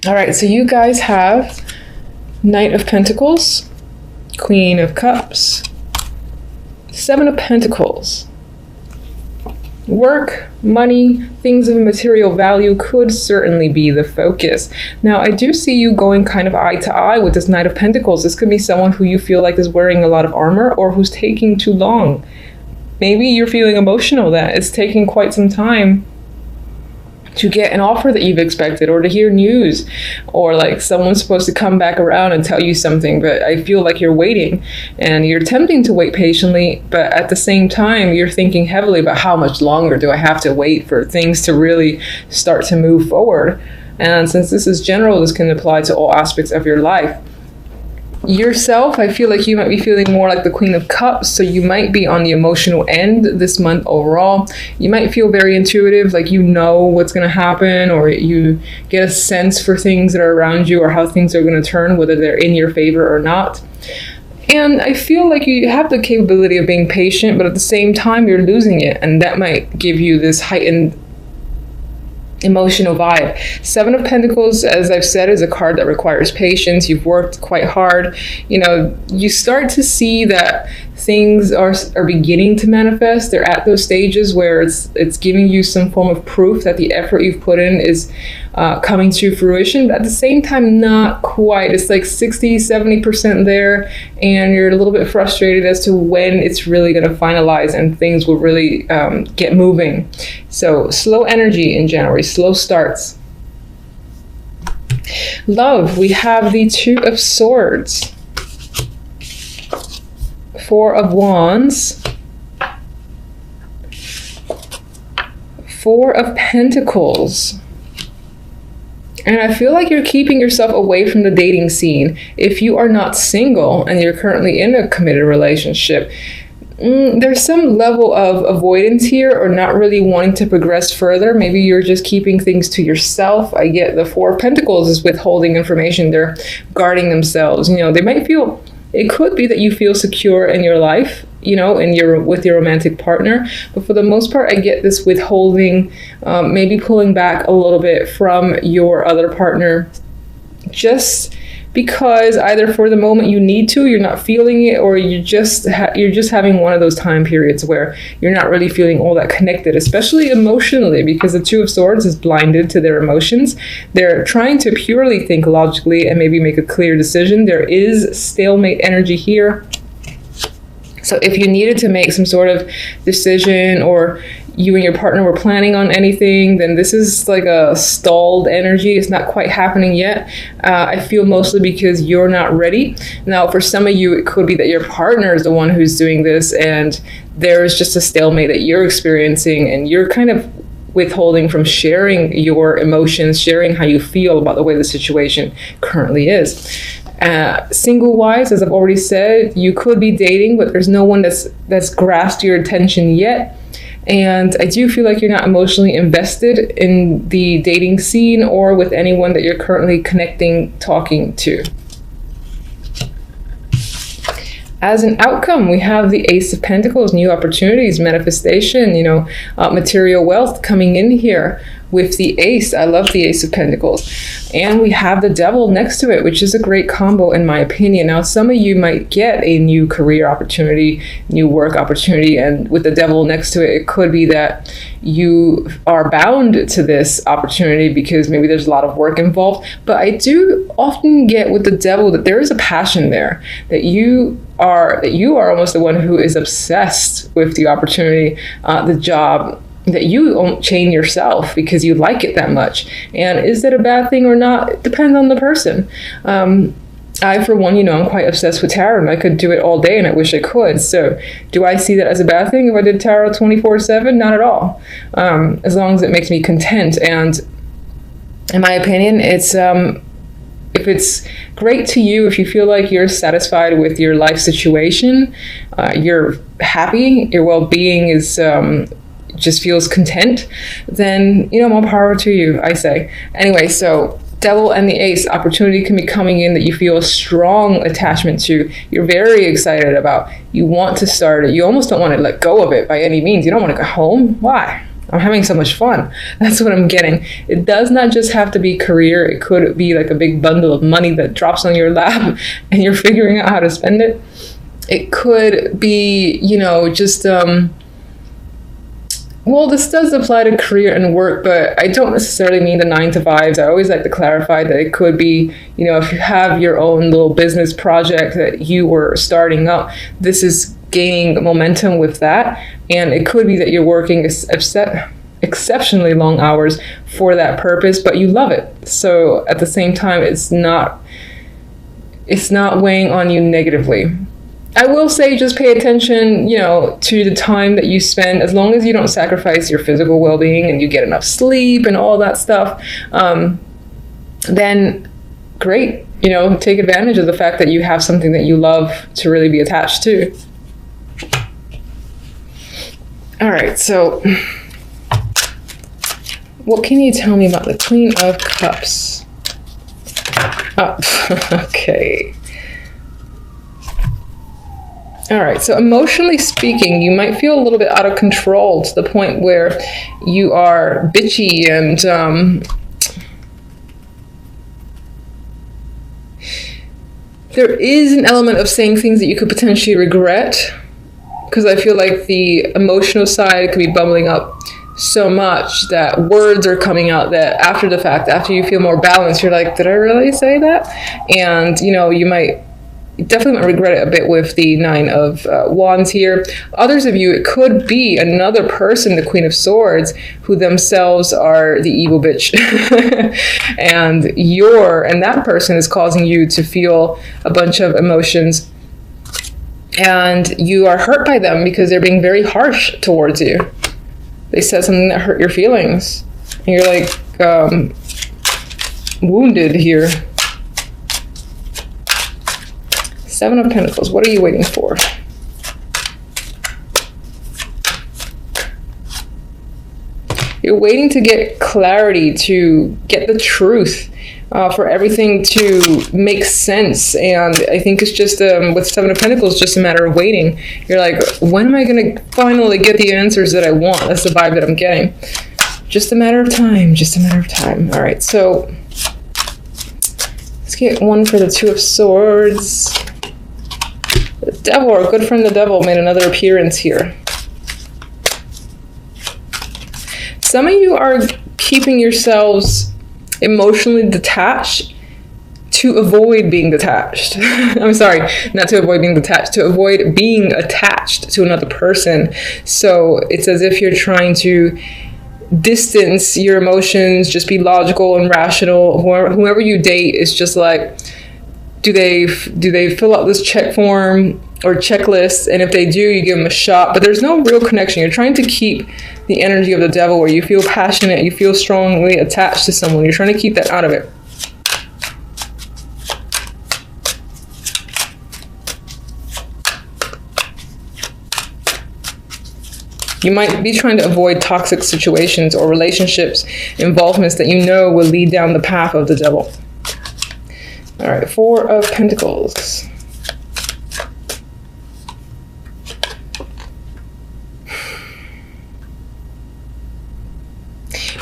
All right, so you guys have Knight of Pentacles, Queen of Cups, Seven of Pentacles. Work, money, things of material value could certainly be the focus. Now, I do see you going kind of eye to eye with this Knight of Pentacles. This could be someone who you feel like is wearing a lot of armor or who's taking too long. Maybe you're feeling emotional that it's taking quite some time to get an offer that you've expected, or to hear news, or like someone's supposed to come back around and tell you something, but I feel like you're waiting and you're attempting to wait patiently, but at the same time you're thinking heavily about how much longer do I have to wait for things to really start to move forward. And since this is general, this can apply to all aspects of your life. Yourself, I feel like you might be feeling more like the Queen of Cups, so you might be on the emotional end this month overall. You might feel very intuitive, like you know what's going to happen, or you get a sense for things that are around you or how things are going to turn, whether they're in your favor or not. And I feel like you have the capability of being patient, but at the same time you're losing it, and that might give you this heightened emotional vibe. Seven of Pentacles, as I've said, is a card that requires patience. You've worked quite hard. You know, you start to see that things are beginning to manifest. They're at those stages where it's giving you some form of proof that the effort you've put in is coming to fruition, but at the same time not quite. It's like 60-70% there, and you're a little bit frustrated as to when it's really going to finalize and things will really get moving. So slow energy in January, slow starts. Love, we have the Two of Swords, Four of Wands, Four of Pentacles. And I feel like you're keeping yourself away from the dating scene. If you are not single and you're currently in a committed relationship, there's some level of avoidance here, or not really wanting to progress further. Maybe you're just keeping things to yourself. I get the Four of Pentacles is withholding information. They're guarding themselves. You know, they might feel, it could be that you feel secure in your life, you know, with your romantic partner. But for the most part, I get this withholding, maybe pulling back a little bit from your other partner, just because either for the moment you need to, you're not feeling it, or you're just having one of those time periods where you're not really feeling all that connected, especially emotionally, because the Two of Swords is blinded to their emotions. They're trying to purely think logically and maybe make a clear decision. There is stalemate energy here. So if you needed to make some sort of decision, or you and your partner were planning on anything, then this is like a stalled energy. It's not quite happening yet. I feel mostly because you're not ready. Now, for some of you, it could be that your partner is the one who's doing this, and there's just a stalemate that you're experiencing, and you're kind of withholding from sharing your emotions, sharing how you feel about the way the situation currently is. Single wise, as I've already said, you could be dating, but there's no one that's grasped your attention yet. And I do feel like you're not emotionally invested in the dating scene or with anyone that you're currently connecting, talking to. As an outcome, we have the Ace of Pentacles, new opportunities, manifestation, you know, material wealth coming in here with the Ace. I love the Ace of Pentacles. And we have the Devil next to it, which is a great combo in my opinion. Now, some of you might get a new career opportunity, new work opportunity, and with the Devil next to it, it could be that you are bound to this opportunity because maybe there's a lot of work involved. But I do often get with the Devil that there is a passion there, that you are almost the one who is obsessed with the opportunity, the job, that you won't chain yourself because you like it that much. And is that a bad thing or not? It depends on the person. I, for one, I'm quite obsessed with tarot, and I could do it all day, and I wish I could. So do I see that as a bad thing if I did tarot 24/7? Not at all. As long as it makes me content. And in my opinion, it's if it's great to you, if you feel like you're satisfied with your life situation, you're happy, your well-being is just feels content, then more power to you, I say. Anyway, so Devil and the Ace, opportunity can be coming in that you feel a strong attachment to. You're very excited about. You want to start it. You almost don't want to let go of it by any means. You don't want to go home. Why? I'm having so much fun. That's what I'm getting. It does not just have to be career. It could be like a big bundle of money that drops on your lap and you're figuring out how to spend it. It could be, you know, just, well, this does apply to career and work, but I don't necessarily mean the 9 to 5s. I always like to clarify that it could be, you know, if you have your own little business project that you were starting up, this is gaining momentum with that. And it could be that you're working exceptionally long hours for that purpose, but you love it. So at the same time, it's not weighing on you negatively. I will say just pay attention, you know, to the time that you spend, as long as you don't sacrifice your physical well-being and you get enough sleep and all that stuff, then great, you know, take advantage of the fact that you have something that you love to really be attached to. All right, so what can you tell me about the Queen of Cups? Oh, okay. All right, so emotionally speaking, you might feel a little bit out of control to the point where you are bitchy and there is an element of saying things that you could potentially regret, because I feel like the emotional side could be bubbling up so much that words are coming out that after the fact, after you feel more balanced, you're like, did I really say that? And, you know, you definitely might regret it a bit with the 9 of Wands here. Others of you, it could be another person, the Queen of Swords, who themselves are the evil bitch. and that person is causing you to feel a bunch of emotions. And you are hurt by them because they're being very harsh towards you. They said something that hurt your feelings. And you're like wounded here. 7 of Pentacles, what are you waiting for? You're waiting to get clarity, to get the truth, for everything to make sense. And I think it's just, with 7 of Pentacles, just a matter of waiting. You're like, when am I going to finally get the answers that I want? That's the vibe that I'm getting. Just a matter of time, just a matter of time. All right, so let's get one for the 2 of Swords. The Devil, our good friend the Devil, made another appearance here. Some of you are keeping yourselves emotionally detached to avoid being detached. I'm sorry, not to avoid being detached, to avoid being attached to another person. So it's as if you're trying to distance your emotions, just be logical and rational. Whoever you date is just like, do they fill out this check form or checklist? And if they do, you give them a shot, but there's no real connection. You're trying to keep the energy of the Devil where you feel passionate, you feel strongly attached to someone. You're trying to keep that out of it. You might be trying to avoid toxic situations or relationships, involvements that you know will lead down the path of the Devil. All right, 4 of Pentacles.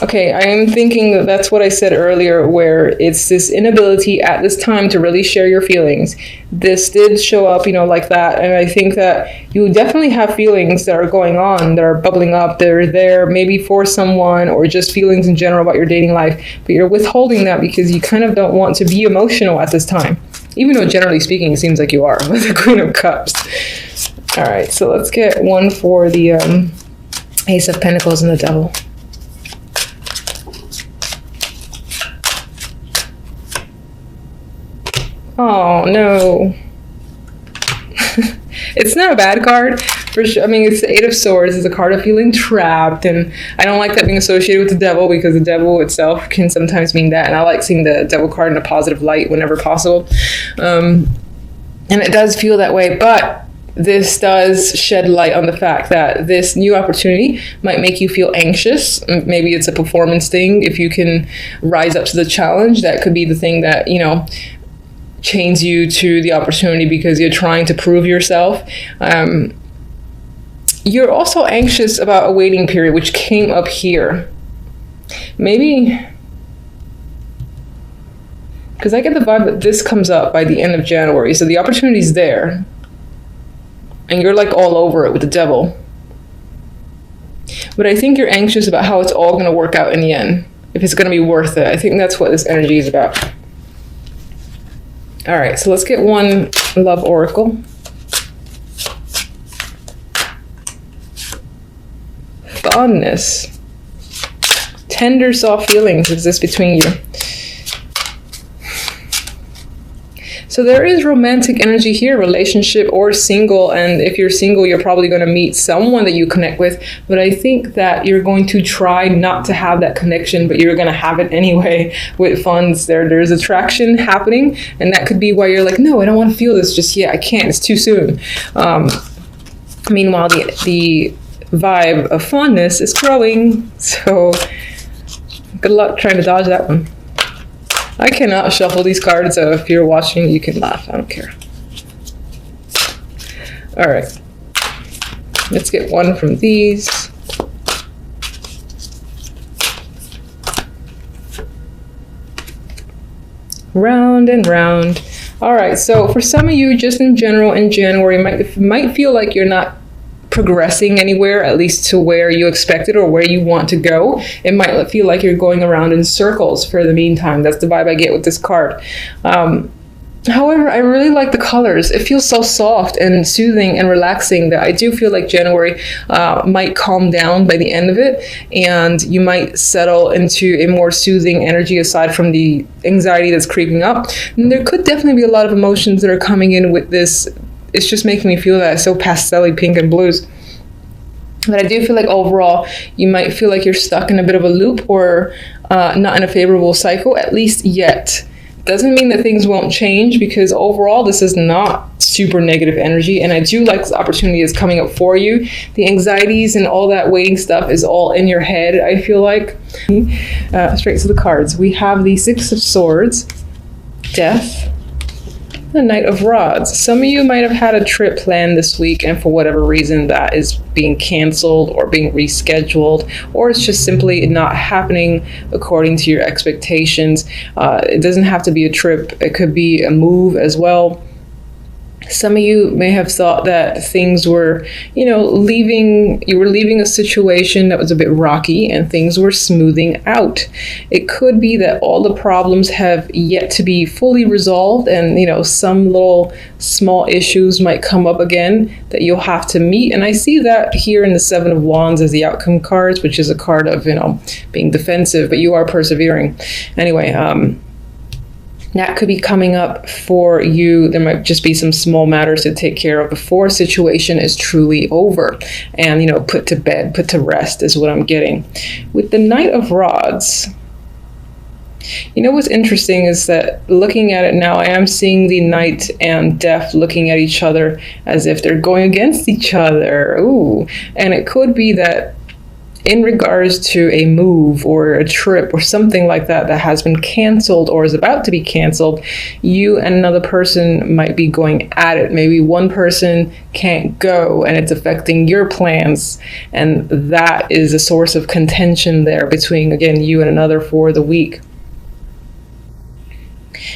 Okay, I am thinking that that's what I said earlier, where it's this inability at this time to really share your feelings. This did show up, you know, like that. And I think that you definitely have feelings that are going on, that are bubbling up. They're there maybe for someone or just feelings in general about your dating life. But you're withholding that because you kind of don't want to be emotional at this time. Even though generally speaking, it seems like you are with the Queen of Cups. All right, so let's get one for the Ace of Pentacles and the Devil. Oh, no. It's not a bad card, for sure. I mean, it's the 8 of Swords. It's a card of feeling trapped, and I don't like that being associated with the Devil because the Devil itself can sometimes mean that, and I like seeing the Devil card in a positive light whenever possible. And it does feel that way, but this does shed light on the fact that this new opportunity might make you feel anxious. Maybe it's a performance thing. If you can rise up to the challenge, that could be the thing that, you know, chains you to the opportunity because you're trying to prove yourself. You're also anxious about a waiting period, which came up here. Maybe, because I get the vibe that this comes up by the end of January, so the opportunity's there, and you're like all over it with the devil. But I think you're anxious about how it's all going to work out in the end, if it's going to be worth it. I think that's what this energy is about. All right, so let's get one love oracle. Fondness. Tender, soft feelings exist between you. So there is romantic energy here, relationship or single. And if you're single, you're probably going to meet someone that you connect with. But I think that you're going to try not to have that connection, but you're going to have it anyway with funds. There's attraction happening. And that could be why you're like, no, I don't want to feel this just yet. I can't. It's too soon. Meanwhile, the vibe of fondness is growing. So good luck trying to dodge that one. I cannot shuffle these cards, so if you're watching, you can laugh. I don't care. All right. Let's get one from these. Round and round. All right, so for some of you, just in general, in January, might feel like you're not progressing anywhere, at least to where you expected or where you want to go. It might feel like you're going around in circles for the meantime. That's the vibe I get with this card. However, I really like the colors. It feels so soft and soothing and relaxing that I do feel like January might calm down by the end of it, and you might settle into a more soothing energy aside from the anxiety that's creeping up. And there could definitely be a lot of emotions that are coming in with this. It's just making me feel that so pastel-y pink and blues. But I do feel like overall, you might feel like you're stuck in a bit of a loop or not in a favorable cycle, at least yet. Doesn't mean that things won't change, because overall, this is not super negative energy. And I do like this opportunity is coming up for you. The anxieties and all that waiting stuff is all in your head, I feel like. Straight to the cards. We have the Six of Swords, Death, the Knight of Rods. Some of you might have had a trip planned this week, and for whatever reason that is being canceled or being rescheduled, or it's just simply not happening according to your expectations. It doesn't have to be a trip. It could be a move as well. Some of you may have thought that things were, you were leaving a situation that was a bit rocky and things were smoothing out. It could be that all the problems have yet to be fully resolved, and, some little small issues might come up again that you'll have to meet. And I see that here in the Seven of Wands as the outcome cards, which is a card of, being defensive, but you are persevering. Anyway, that could be coming up for you. There might just be some small matters to take care of before a situation is truly over and, put to bed, put to rest is what I'm getting. With the Knight of Rods, what's interesting is that looking at it now, I am seeing the Knight and Death looking at each other as if they're going against each other. Ooh, and it could be that in regards to a move or a trip or something like that that has been canceled or is about to be canceled, you and another person might be going at it. Maybe one person can't go and it's affecting your plans, and that is a source of contention there between, again, you and another for the week.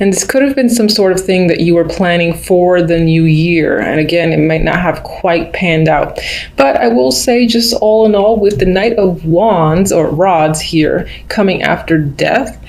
And this could have been some sort of thing that you were planning for the new year. And again, it might not have quite panned out. But I will say, just all in all, with the Knight of Wands or Rods here coming after Death,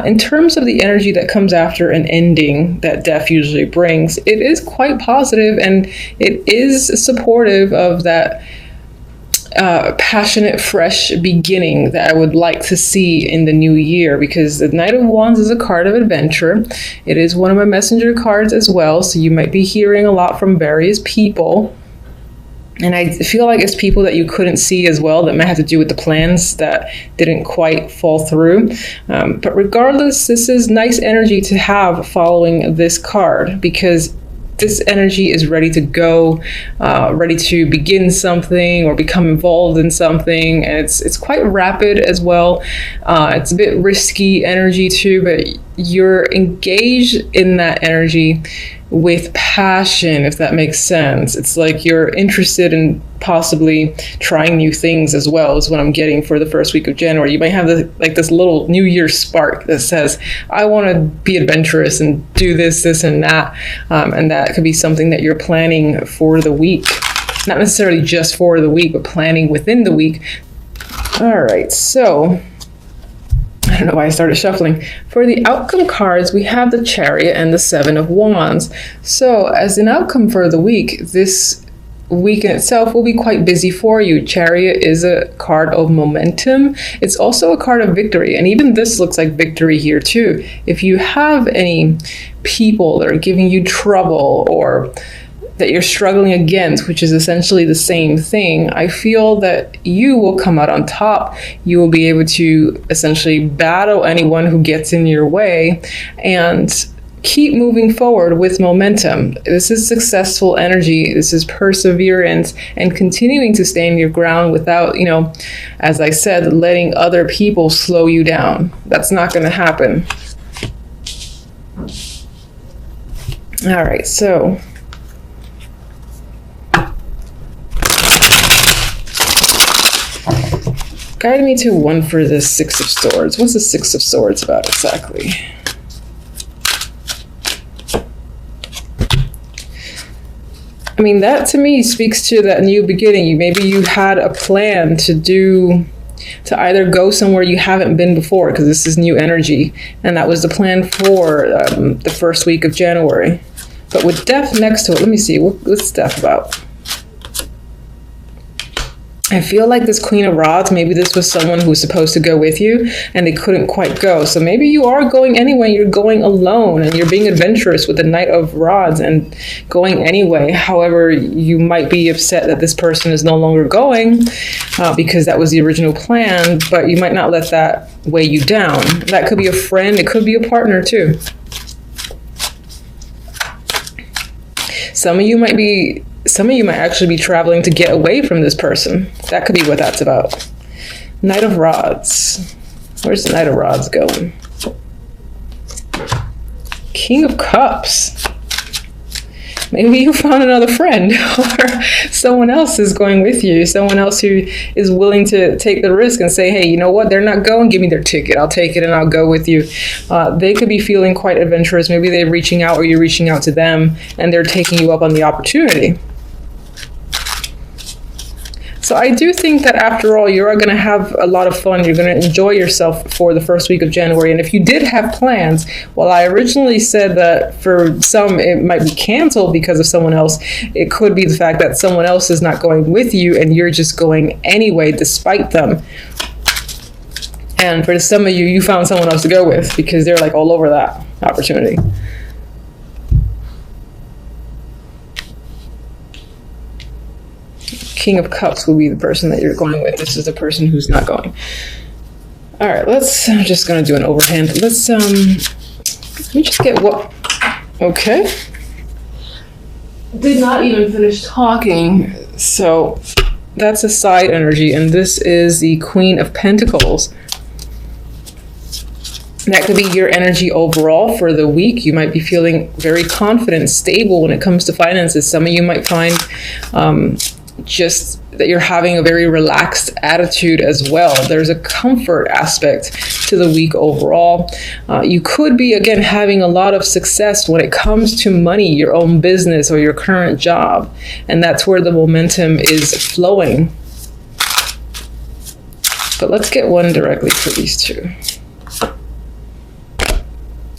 in terms of the energy that comes after an ending that Death usually brings, it is quite positive, and it is supportive of that passionate, fresh beginning that I would like to see in the new year, because the Knight of Wands is a card of adventure. It is one of my messenger cards as well, so you might be hearing a lot from various people. And I feel like it's people that you couldn't see as well, that might have to do with the plans that didn't quite fall through. But regardless, this is nice energy to have following this card, because this energy is ready to go, ready to begin something or become involved in something. And it's quite rapid as well. It's a bit risky energy too, but you're engaged in that energy with passion, if that makes sense. It's like you're interested in possibly trying new things as well, is what I'm getting for the first week of January. You might have this little New Year spark that says, I want to be adventurous and do this, and that. And that could be something that you're planning for the week. Not necessarily just for the week, but planning within the week. All right, so I don't know why I started shuffling. For the outcome cards, we have the Chariot and the Seven of Wands. So as an outcome for the week, this week in itself will be quite busy for you. Chariot is a card of momentum. It's also a card of victory. And even this looks like victory here too. If you have any people that are giving you trouble or that you're struggling against, which is essentially the same thing, I feel that you will come out on top. You will be able to essentially battle anyone who gets in your way and keep moving forward with momentum. This is successful energy. This is perseverance and continuing to stand your ground without, as I said, letting other people slow you down. That's not going to happen. All right, so guide me to one for the Six of Swords. What's the Six of Swords about exactly? I mean, that to me speaks to that new beginning. Maybe you had a plan to either go somewhere you haven't been before, because this is new energy, and that was the plan for the first week of January. But with death next to it, let me see, what's death about? I feel like this Queen of Rods, maybe this was someone who was supposed to go with you and they couldn't quite go. So maybe you are going anyway, you're going alone and you're being adventurous with the Knight of Rods and going anyway. However, you might be upset that this person is no longer going because that was the original plan, but you might not let that weigh you down. That could be a friend, it could be a partner too. Some of you might actually be traveling to get away from this person. That could be what that's about. Knight of Rods. Where's the Knight of Rods going? King of Cups. Maybe you found another friend or someone else is going with you. Someone else who is willing to take the risk and say, hey, you know what? They're not going. Give me their ticket. I'll take it and I'll go with you. They could be feeling quite adventurous. Maybe they're reaching out or you're reaching out to them and they're taking you up on the opportunity. So I do think that after all, you're going to have a lot of fun. You're going to enjoy yourself for the first week of January. And if you did have plans, well, I originally said that for some, it might be canceled because of someone else. It could be the fact that someone else is not going with you and you're just going anyway, despite them. And for some of you, you found someone else to go with because they're like all over that opportunity. King of Cups will be the person that you're going with. This is the person who's not going. All right, I'm just going to do an overhand. Let me just get what, okay. Did not even finish talking. So that's a side energy, and this is the Queen of Pentacles. That could be your energy overall for the week. You might be feeling very confident, stable when it comes to finances. Some of you might find just that you're having a very relaxed attitude as well. There's a comfort aspect to the week overall. You could be, again, having a lot of success when it comes to money, your own business or your current job. And that's where the momentum is flowing. But let's get one directly for these two.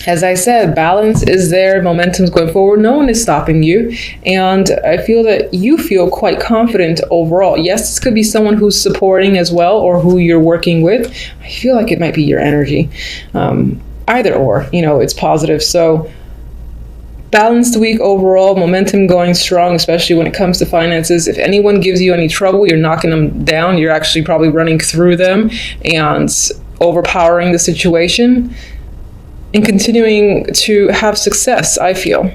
As I said, balance is there, momentum's going forward, no one is stopping you, and I feel that you feel quite confident overall. Yes, this could be someone who's supporting as well, or who you're working with. I feel like it might be your energy. Either or, it's positive. So balanced week overall, momentum going strong, especially when it comes to finances. If anyone gives you any trouble, you're knocking them down. You're actually probably running through them and overpowering the situation. And continuing to have success, I feel.